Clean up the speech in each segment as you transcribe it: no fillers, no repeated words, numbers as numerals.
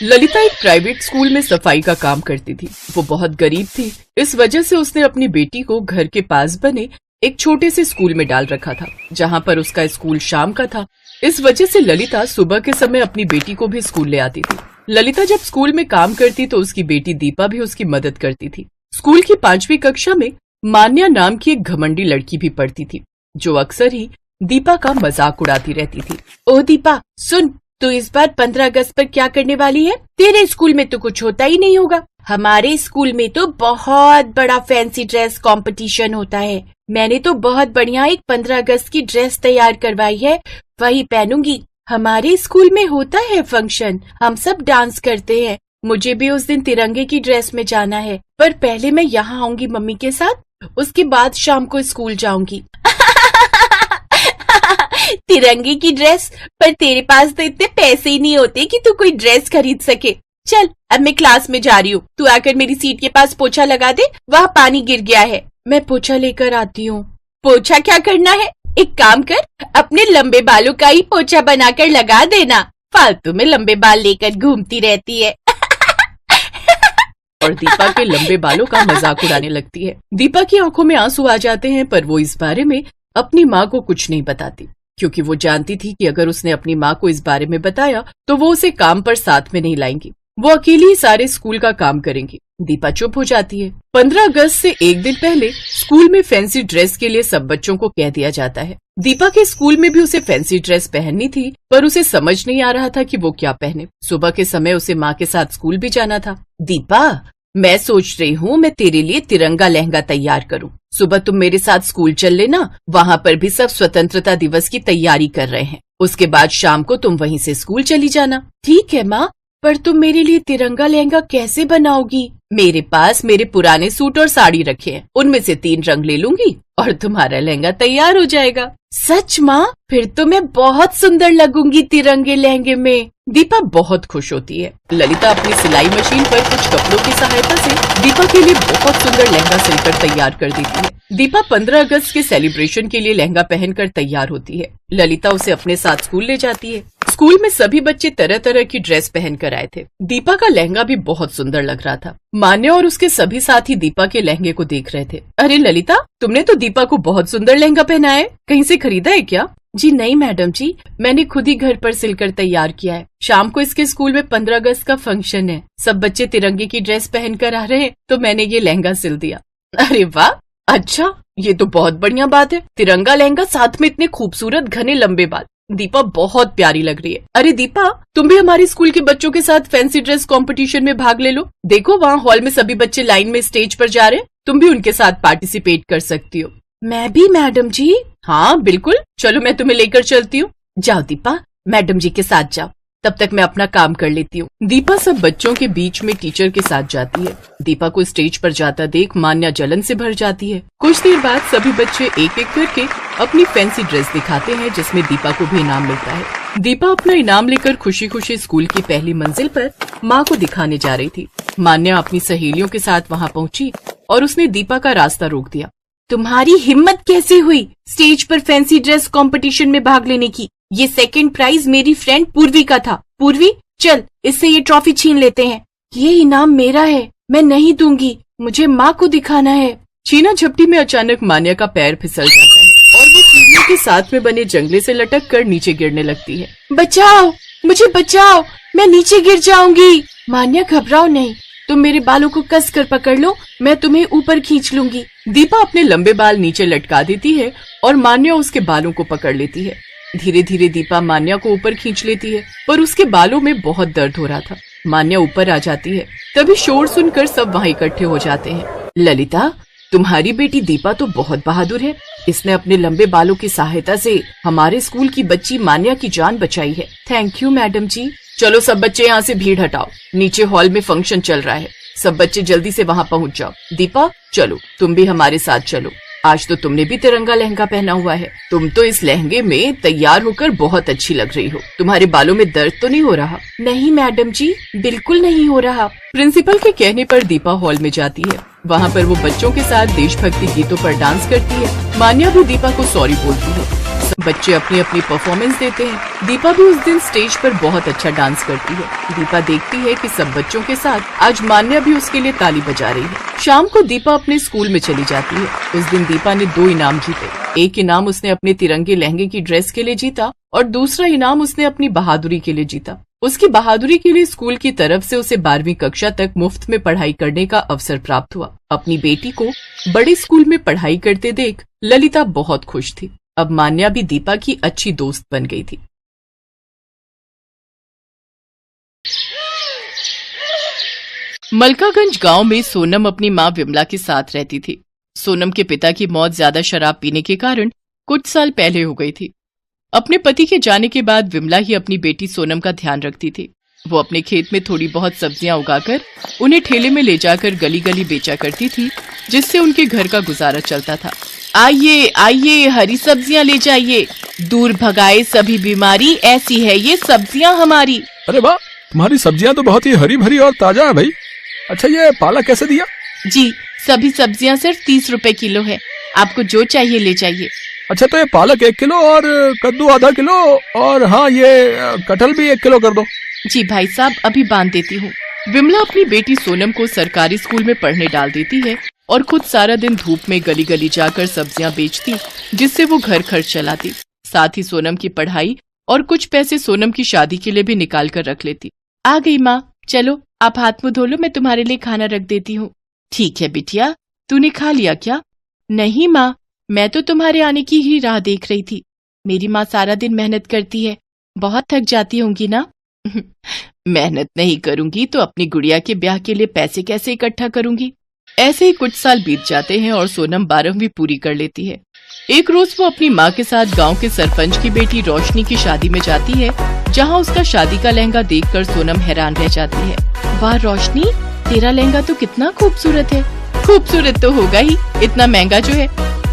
ललिता एक private school में सफाई का काम करती थी। वो बहुत गरीब थी, इस वजह से उसने अपनी बेटी को घर के पास बने एक छोटे से स्कूल में डाल रखा था, जहाँ पर उसका स्कूल शाम का था। इस वजह से ललिता सुबह के समय अपनी बेटी को भी स्कूल ले आती थी। ललिता जब स्कूल में काम करती तो उसकी बेटी दीपा भी उसकी मदद करती थी। स्कूल की 5वीं कक्षा में मान्या नाम की एक घमंडी लड़की भी पढ़ती थी, जो अक्सर ही दीपा का मजाक उड़ाती रहती थी। ओ दीपा सुन, तो इस बार 15 अगस्त पर क्या करने वाली है? तेरे स्कूल में तो कुछ होता ही नहीं होगा। हमारे स्कूल में तो बहुत बड़ा फैंसी ड्रेस कंपटीशन होता है। मैंने तो बहुत बढ़िया एक 15 अगस्त की ड्रेस तैयार करवाई है, वही पहनूंगी। हमारे स्कूल में होता है फंक्शन, हम सब डांस करते हैं। मुझे भी उस दिन तिरंगे की ड्रेस में जाना है, पर पहले मैं यहाँ आऊंगी मम्मी के साथ, उसके बाद शाम को स्कूल जाऊंगी। तिरंगे की ड्रेस? पर तेरे पास तो इतने पैसे ही नहीं होते कि तू कोई ड्रेस खरीद सके। चल अब मैं क्लास में जा रही हूँ, तू आकर मेरी सीट के पास पोछा लगा दे, वहाँ पानी गिर गया है। मैं पोछा लेकर आती हूँ। पोछा क्या करना है? एक काम कर, अपने लंबे बालों का ही पोछा बनाकर लगा देना। फालतू में लंबे बाल लेकर घूमती रहती है। और दीपा के लंबे बालों का मजाक उड़ाने लगती है। दीपा की आंखों में आंसू आ जाते हैं, पर वो इस बारे में अपनी माँ को कुछ नहीं बताती, क्योंकि वो जानती थी कि अगर उसने अपनी माँ को इस बारे में बताया तो वो उसे काम पर साथ में नहीं लाएंगी। वो अकेली ही सारे स्कूल का काम करेंगी। दीपा चुप हो जाती है। 15 अगस्त से एक दिन पहले स्कूल में फैंसी ड्रेस के लिए सब बच्चों को कह दिया जाता है। दीपा के स्कूल में भी उसे फैंसी ड्रेस पहननी थी, पर उसे समझ नहीं आ रहा था कि वो क्या पहने। सुबह के समय उसे माँ के साथ स्कूल भी जाना था। दीपा, मैं सोच रही हूँ मैं तेरे लिए तिरंगा लहंगा तैयार करूँ। सुबह तुम मेरे साथ स्कूल चल लेना, वहाँ पर भी सब स्वतंत्रता दिवस की तैयारी कर रहे हैं। उसके बाद शाम को तुम वहीं से स्कूल चली जाना। ठीक है माँ, पर तुम मेरे लिए तिरंगा लहंगा कैसे बनाओगी? मेरे पास मेरे पुराने सूट और साड़ी रखे हैं, उनमें से 3 रंग ले लूंगी और तुम्हारा लहंगा तैयार हो जाएगा। सच माँ? फिर तो मैं बहुत सुंदर लगूंगी तिरंगे लहंगे में। दीपा बहुत खुश होती है। ललिता अपनी सिलाई मशीन पर कुछ कपड़ों की सहायता से दीपा के लिए बहुत सुंदर लहंगा सिलकर तैयार कर देती है। दीपा 15 अगस्त के सेलिब्रेशन के लिए लहंगा पहनकर तैयार होती है। ललिता उसे अपने साथ स्कूल ले जाती है। स्कूल में सभी बच्चे तरह तरह की ड्रेस पहन कर आए थे। दीपा का लहंगा भी बहुत सुंदर लग रहा था। मान्या और उसके सभी साथी दीपा के लहंगे को देख रहे थे। अरे ललिता, तुमने तो दीपा को बहुत सुंदर लहंगा पहना है, कहीं से खरीदा है क्या? जी नहीं मैडम जी, मैंने खुद ही घर पर सिलकर तैयार किया है। शाम को इसके स्कूल में 15 अगस्त का फंक्शन है, सब बच्चे तिरंगे की ड्रेस पहन कर आ रहे हैं, तो मैंने ये लहंगा सिल दिया। अरे वाह, अच्छा, ये तो बहुत बढ़िया बात है। तिरंगा लहंगा, साथ में इतने खूबसूरत घने लंबे बाल। दीपा बहुत प्यारी लग रही है। अरे दीपा, तुम भी हमारे स्कूल के बच्चों के साथ फैंसी ड्रेस कंपटीशन में भाग ले लो। देखो वहाँ हॉल में सभी बच्चे लाइन में स्टेज पर जा रहे हैं, तुम भी उनके साथ पार्टिसिपेट कर सकती हो। मैं भी मैडम जी? हाँ बिल्कुल, चलो मैं तुम्हें लेकर चलती हूँ। जाओ दीपा, मैडम जी के साथ जाओ, तब तक मैं अपना काम कर लेती हूँ। दीपा सब बच्चों के बीच में टीचर के साथ जाती है। दीपा को स्टेज पर जाता देख मान्या जलन से भर जाती है। कुछ देर बाद सभी बच्चे एक एक करके अपनी फैंसी ड्रेस दिखाते हैं, जिसमें दीपा को भी इनाम मिलता है। दीपा अपना इनाम लेकर खुशी खुशी स्कूल की पहली मंजिल पर माँ को दिखाने जा रही थी। मान्या अपनी सहेलियों के साथ वहाँ पहुँची और उसने दीपा का रास्ता रोक दिया। तुम्हारी हिम्मत कैसे हुई स्टेज पर फैंसी ड्रेस कंपटीशन में भाग लेने की? ये सेकंड प्राइज मेरी फ्रेंड पूर्वी का था। पूर्वी, चल इससे ये ट्रॉफी छीन लेते हैं। ये इनाम मेरा है, मैं नहीं दूंगी, मुझे माँ को दिखाना है। छीना झपटी में अचानक मान्या का पैर फिसल जाता है और वो सीढ़ियों के साथ में बने जंगले से लटक कर नीचे गिरने लगती है। बचाओ, मुझे बचाओ, मैं नीचे गिर जाऊंगी। मान्या घबराओ नहीं, तुम मेरे बालों को कस कर पकड़ लो, मैं तुम्हें ऊपर खींच लूंगी। दीपा अपने लंबे बाल नीचे लटका देती है और मान्या उसके बालों को पकड़ लेती है। धीरे धीरे दीपा मान्या को ऊपर खींच लेती है, पर उसके बालों में बहुत दर्द हो रहा था। मान्या ऊपर आ जाती है, तभी शोर सुनकर सब वहाँ इकट्ठे हो जाते हैं। ललिता, तुम्हारी बेटी दीपा तो बहुत बहादुर है, इसने अपने लंबे बालों की सहायता से हमारे स्कूल की बच्ची मान्या की जान बचाई है। थैंक यू मैडम जी। चलो सब बच्चे यहाँ से भीड़ हटाओ, नीचे हॉल में फंक्शन चल रहा है, सब बच्चे जल्दी से वहाँ पहुँच जाओ। दीपा चलो, तुम भी हमारे साथ चलो। आज तो तुमने भी तिरंगा लहंगा पहना हुआ है, तुम तो इस लहंगे में तैयार होकर बहुत अच्छी लग रही हो। तुम्हारे बालों में दर्द तो नहीं हो रहा? नहीं मैडम जी, बिल्कुल नहीं हो रहा। प्रिंसिपल के कहने पर दीपा हॉल में जाती है। वहाँ पर वो बच्चों के साथ देशभक्ति गीतों पर डांस करती है। मान्या भी दीपा को सॉरी बोलती है। सब बच्चे अपनी अपनी परफॉर्मेंस देते हैं। दीपा भी उस दिन स्टेज पर बहुत अच्छा डांस करती है। दीपा देखती है कि सब बच्चों के साथ आज मान्या भी उसके लिए ताली बजा रही है। शाम को दीपा अपने स्कूल में चली जाती है। उस दिन दीपा ने 2 इनाम जीते। एक इनाम उसने अपने तिरंगे लहंगे की ड्रेस के लिए जीता और दूसरा इनाम उसने अपनी बहादुरी के लिए जीता। उसकी बहादुरी के लिए स्कूल की तरफ से उसे 12वीं कक्षा तक मुफ्त में पढ़ाई करने का अवसर प्राप्त हुआ। अपनी बेटी को बड़े स्कूल में पढ़ाई करते देख ललिता बहुत खुश थी। अब मान्या भी दीपा की अच्छी दोस्त बन गई थी। मलकागंज गांव में सोनम अपनी मां विमला के साथ रहती थी। सोनम के पिता की मौत ज्यादा शराब पीने के कारण कुछ साल पहले हो गई थी। अपने पति के जाने के बाद विमला ही अपनी बेटी सोनम का ध्यान रखती थी। वो अपने खेत में थोड़ी बहुत सब्जियां उगाकर उन्हें ठेले में ले जाकर गली गली बेचा करती थी, जिससे उनके घर का गुजारा चलता था। आइए आइए, हरी सब्जियां ले जाइए, दूर भगाए सभी बीमारी, ऐसी है ये सब्जियां हमारी। अरे वाह, तुम्हारी सब्जियां तो बहुत ही हरी भरी और ताजा है भाई। अच्छा, ये पालक कैसे दिया? जी, सभी सब्जियां सिर्फ 30 रुपए किलो है। आपको जो चाहिए ले जाइए। अच्छा, तो ये पालक 1 किलो और कद्दू आधा किलो और हाँ, ये कटहल भी 1 किलो कर दो। जी भाई साहब, अभी बांध देती हूँ। विमला अपनी बेटी सोनम को सरकारी स्कूल में पढ़ने डाल देती है और खुद सारा दिन धूप में गली गली जाकर सब्जियां बेचती, जिससे वो घर खर्च चलाती। साथ ही सोनम की पढ़ाई और कुछ पैसे सोनम की शादी के लिए भी निकाल कर रख लेती। आ गई माँ, चलो आप हाथ मुंह धो लो, मैं तुम्हारे लिए खाना रख देती हूँ। ठीक है बिटिया, तूने खा लिया क्या? नहीं माँ, मैं तो तुम्हारे आने की ही राह देख रही थी। मेरी माँ सारा दिन मेहनत करती है, बहुत थक जाती होंगी ना? मेहनत नहीं करूंगी तो अपनी गुड़िया के ब्याह के लिए पैसे कैसे इकट्ठा करूंगी? ऐसे ही कुछ साल बीत जाते हैं और सोनम 12वीं पूरी कर लेती है। एक रोज वो अपनी माँ के साथ गांव के सरपंच की बेटी रोशनी की शादी में जाती है, जहां उसका शादी का लहंगा देखकर सोनम हैरान रह जाती है। वाह रोशनी, तेरा लहंगा तो कितना खूबसूरत है। खूबसूरत तो होगा ही, इतना महंगा जो है।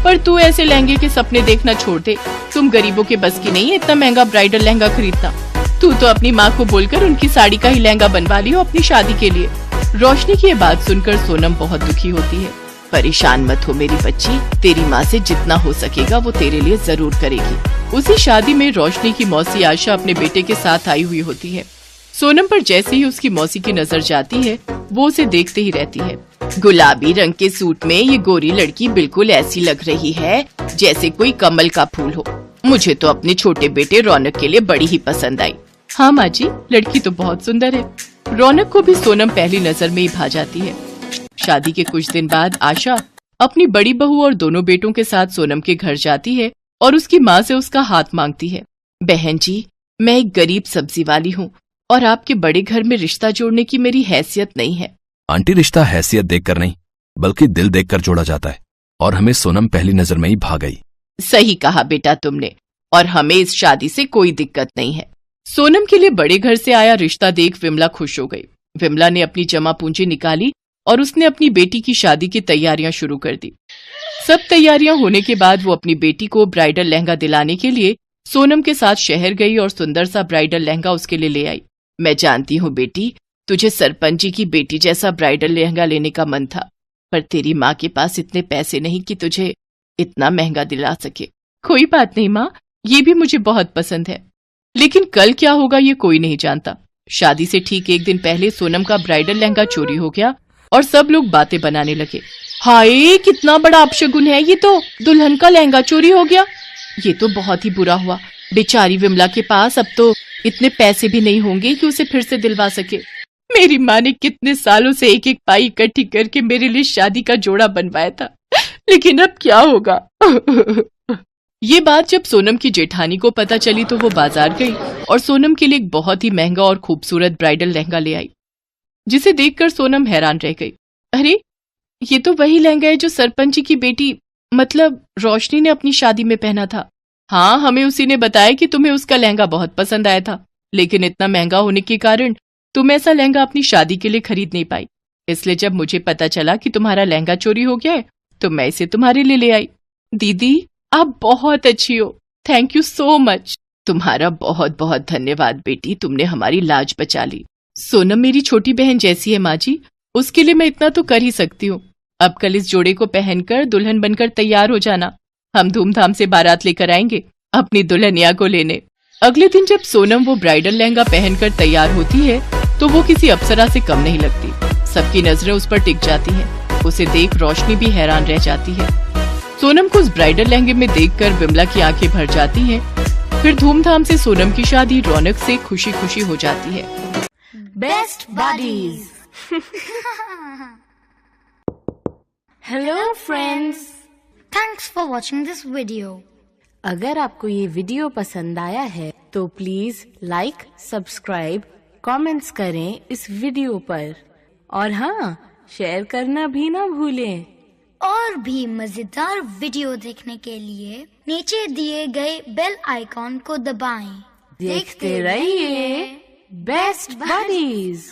पर तू ऐसे लहंगे के सपने देखना छोड़ दे। तुम गरीबों के बस की नहीं है इतना महंगा ब्राइडल लहंगा खरीदना। तू तो अपनी माँ को बोलकर उनकी साड़ी का ही लहंगा बनवा लियो अपनी शादी के लिए। रोशनी की ये बात सुनकर सोनम बहुत दुखी होती है। परेशान मत हो मेरी बच्ची, तेरी माँ से जितना हो सकेगा वो तेरे लिए जरूर करेगी। उसी शादी में रोशनी की मौसी आशा अपने बेटे के साथ आई हुई होती है। सोनम पर जैसे ही उसकी मौसी की नजर जाती है, वो उसे देखते ही रहती है। गुलाबी रंग के सूट में ये गोरी लड़की बिल्कुल ऐसी लग रही है जैसे कोई कमल का फूल हो। मुझे तो अपने छोटे बेटे रौनक के लिए बड़ी ही पसंद आई। हाँ माँ जी, लड़की तो बहुत सुंदर है। रौनक को भी सोनम पहली नजर में ही भा जाती है। शादी के कुछ दिन बाद आशा अपनी बड़ी बहू और दोनों बेटों के साथ सोनम के घर जाती है और उसकी माँ से उसका हाथ मांगती है। बहन जी, मैं एक गरीब सब्जी वाली हूँ और आपके बड़े घर में रिश्ता जोड़ने की मेरी हैसियत नहीं है। आंटी, रिश्ता हैसियत देखकर नहीं बल्कि दिल देखकर जोड़ा जाता है और हमें सोनम पहली नजर में ही भा गई। सही कहा बेटा तुमने, और हमें इस शादी से कोई दिक्कत नहीं है। सोनम के लिए बड़े घर से आया रिश्ता देख विमला खुश हो गई। विमला ने अपनी जमा पूंजी निकाली और उसने अपनी बेटी की शादी की तैयारियां शुरू कर दी। सब तैयारियां होने के बाद वो अपनी बेटी को ब्राइडल लहंगा दिलाने के लिए सोनम के साथ शहर गई और सुंदर सा ब्राइडल लहंगा उसके लिए ले आई। मैं जानती हूँ बेटी, तुझे सरपंच जी की बेटी जैसा ब्राइडल लहंगा लेने का मन था, पर तेरी माँ के पास इतने पैसे नहीं कि तुझे इतना महंगा दिला सके। कोई बात नहीं माँ, ये भी मुझे बहुत पसंद है, लेकिन कल क्या होगा ये कोई नहीं जानता। शादी से ठीक एक दिन पहले सोनम का ब्राइडल लहंगा चोरी हो गया और सब लोग बातें बनाने लगे। हाय, कितना बड़ा अपशगुन है, ये तो दुल्हन का लहंगा चोरी हो गया। ये तो बहुत ही बुरा हुआ। बेचारी विमला के पास अब तो इतने पैसे भी नहीं होंगे कि उसे फिर से दिलवा सके। मेरी माँ ने कितने सालों से एक एक पाई इकट्ठी करके मेरे लिए शादी का जोड़ा बनवाया था, लेकिन अब क्या होगा? ये बात जब सोनम की जेठानी को पता चली तो वो बाजार गई और सोनम के लिए एक बहुत ही महंगा और खूबसूरत ब्राइडल लहंगा ले आई, जिसे देखकर सोनम हैरान रह गई। अरे, ये तो वही लहंगा है जो सरपंच जी की बेटी मतलब रोशनी ने अपनी शादी में पहना था। हाँ, हमें उसी ने बताया कि तुम्हें उसका लहंगा बहुत पसंद आया था, लेकिन इतना महंगा होने के कारण तुम ऐसा लहंगा अपनी शादी के लिए खरीद नहीं पाई। इसलिए जब मुझे पता चला कि तुम्हारा लहंगा चोरी हो गया है तो मैं इसे तुम्हारे लिए ले आई। दीदी, आप बहुत अच्छी हो, थैंक यू सो मच। तुम्हारा बहुत बहुत धन्यवाद बेटी, तुमने हमारी लाज बचा ली। सोनम मेरी छोटी बहन जैसी है माँ जी, उसके लिए मैं इतना तो कर ही सकती हूँ। अब कल इस जोड़े को पहनकर दुल्हन बनकर तैयार हो जाना। हम धूमधाम से बारात लेकर आएंगे अपनी दुल्हनिया को लेने। अगले दिन जब सोनम वो ब्राइडल लहंगा पहनकर तैयार होती है तो वो किसी अप्सरा से कम नहीं लगती। सबकी नजरें उस पर टिक जाती हैं। उसे देख रोशनी भी हैरान रह जाती है। सोनम को उस ब्राइडल लहंगे में देखकर विमला की आंखें भर जाती हैं। फिर धूमधाम से सोनम की शादी रौनक से खुशी खुशी हो जाती है। Best buddies. Hello friends, thanks for watching this video. अगर आपको ये वीडियो पसंद आया है तो प्लीज लाइक, सब्सक्राइब, कमेंट्स करें इस वीडियो पर और हाँ, शेयर करना भी ना भूलें। और भी मजेदार वीडियो देखने के लिए नीचे दिए गए बेल आइकॉन को दबाएं। देखते रहिए बेस्ट बडीज।